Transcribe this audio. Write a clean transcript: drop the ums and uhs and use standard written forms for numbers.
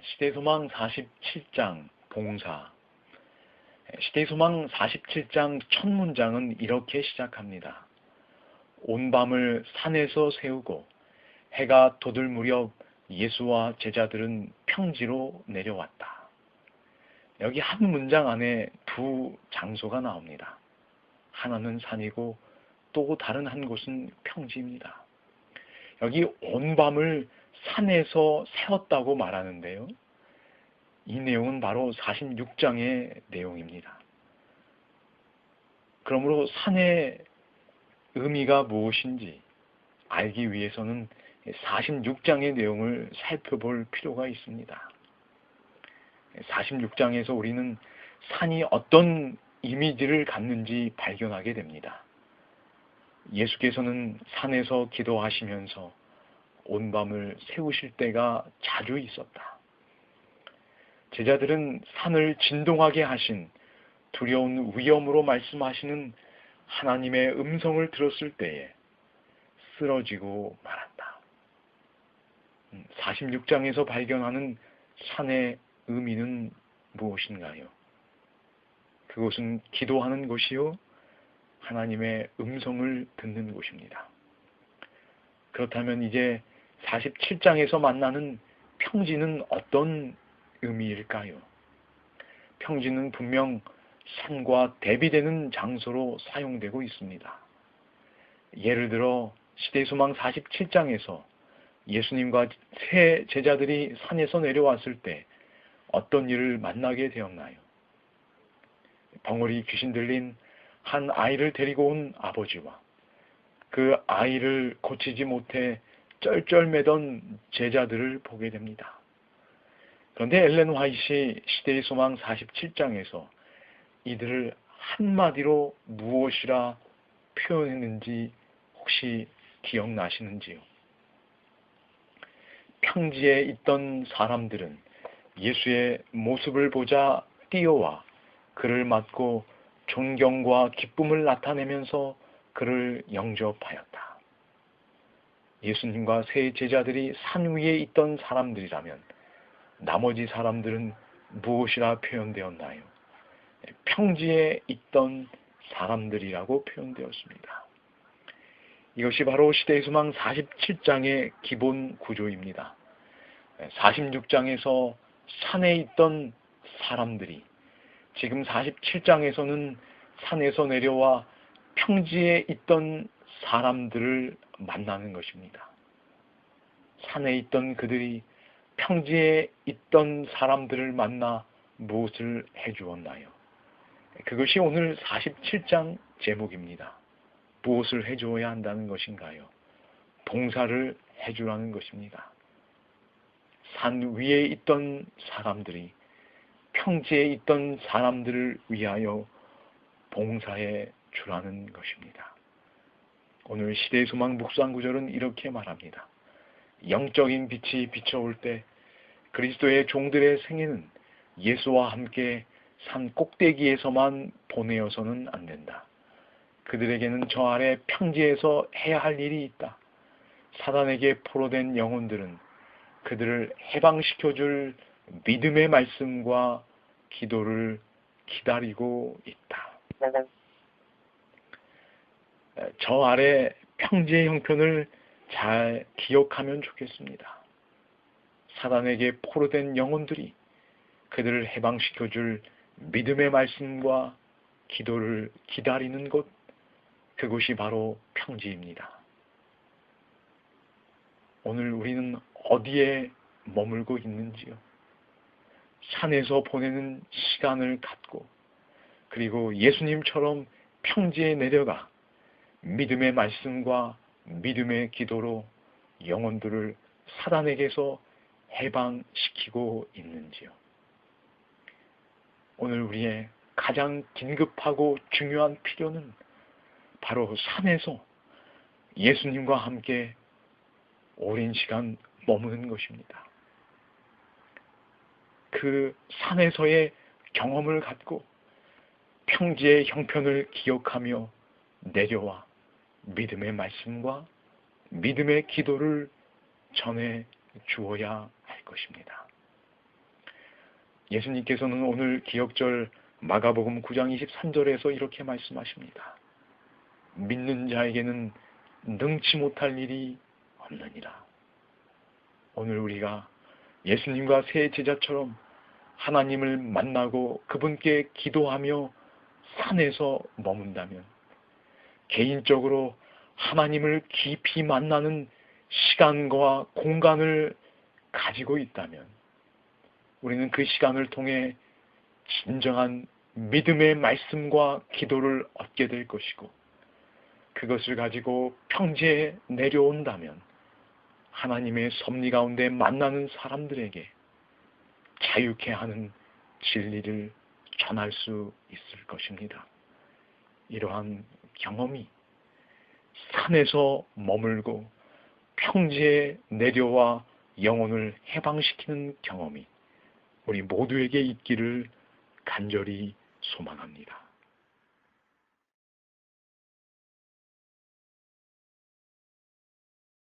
시대소망 47장 봉사. 시대소망 47장 첫 문장은 이렇게 시작합니다. 온 밤을 산에서 세우고 해가 돋을 무렵 예수와 제자들은 평지로 내려왔다. 여기 한 문장 안에 두 장소가 나옵니다. 하나는 산이고 또 다른 한 곳은 평지입니다. 여기 온 밤을 산에서 세웠다고 말하는데요. 이 내용은 바로 46장의 내용입니다. 그러므로 산의 의미가 무엇인지 알기 위해서는 46장의 내용을 살펴볼 필요가 있습니다. 46장에서 우리는 산이 어떤 이미지를 갖는지 발견하게 됩니다. 예수께서는 산에서 기도하시면서 온 밤을 세우실 때가 자주 있었다. 제자들은 산을 진동하게 하신 두려운 위험으로 말씀하시는 하나님의 음성을 들었을 때에 쓰러지고 말았다. 46장에서 발견하는 산의 의미는 무엇인가요? 그곳은 기도하는 곳이요, 하나님의 음성을 듣는 곳입니다. 그렇다면 이제 47장에서 만나는 평지는 어떤 의미일까요? 평지는 분명 산과 대비되는 장소로 사용되고 있습니다. 예를 들어 시대소망 47장에서 예수님과 세 제자들이 산에서 내려왔을 때 어떤 일을 만나게 되었나요? 벙어리 귀신 들린 한 아이를 데리고 온 아버지와 그 아이를 고치지 못해 쩔쩔매던 제자들을 보게 됩니다. 그런데 엘렌 화이트 시대의 소망 47장에서 이들을 한마디로 무엇이라 표현했는지 혹시 기억나시는지요? 평지에 있던 사람들은 예수의 모습을 보자 뛰어와 그를 맞고 존경과 기쁨을 나타내면서 그를 영접하였다. 예수님과 세 제자들이 산 위에 있던 사람들이라면 나머지 사람들은 무엇이라 표현되었나요? 평지에 있던 사람들이라고 표현되었습니다. 이것이 바로 시대의 소망 47장의 기본 구조입니다. 46장에서 산에 있던 사람들이 지금 47장에서는 산에서 내려와 평지에 있던 사람들을 만나는 것입니다. 산에 있던 그들이 평지에 있던 사람들을 만나 무엇을 해주었나요? 그것이 오늘 47장 제목입니다. 무엇을 해주어야 한다는 것인가요? 봉사를 해주라는 것입니다. 산 위에 있던 사람들이 평지에 있던 사람들을 위하여 봉사해 주라는 것입니다. 오늘 시대의 소망 묵상 구절은 이렇게 말합니다. 영적인 빛이 비춰올 때 그리스도의 종들의 생애는 예수와 함께 산 꼭대기에서만 보내어서는 안 된다. 그들에게는 저 아래 평지에서 해야 할 일이 있다. 사단에게 포로된 영혼들은 그들을 해방시켜줄 믿음의 말씀과 기도를 기다리고 있다. 저 아래 평지의 형편을 잘 기억하면 좋겠습니다. 사단에게 포로된 영혼들이 그들을 해방시켜줄 믿음의 말씀과 기도를 기다리는 곳, 그곳이 바로 평지입니다. 오늘 우리는 어디에 머물고 있는지요? 산에서 보내는 시간을 갖고 그리고 예수님처럼 평지에 내려가 믿음의 말씀과 믿음의 기도로 영혼들을 사단에게서 해방시키고 있는지요? 오늘 우리의 가장 긴급하고 중요한 필요는 바로 산에서 예수님과 함께 오랜 시간 머무는 것입니다. 그 산에서의 경험을 갖고 평지의 형편을 기억하며 내려와 믿음의 말씀과 믿음의 기도를 전해 주어야 할 것입니다. 예수님께서는 오늘 기억절 마가복음 9장 23절에서 이렇게 말씀하십니다. 믿는 자에게는 능치 못할 일이 없느니라. 오늘 우리가 예수님과 새 제자처럼 하나님을 만나고 그분께 기도하며 산에서 머문다면, 개인적으로 하나님을 깊이 만나는 시간과 공간을 가지고 있다면, 우리는 그 시간을 통해 진정한 믿음의 말씀과 기도를 얻게 될 것이고, 그것을 가지고 평지에 내려온다면 하나님의 섭리 가운데 만나는 사람들에게 자유케 하는 진리를 전할 수 있을 것입니다. 이러한 경험이, 산에서 머물고 평지에 내려와 영혼을 해방시키는 경험이 우리 모두에게 있기를 간절히 소망합니다.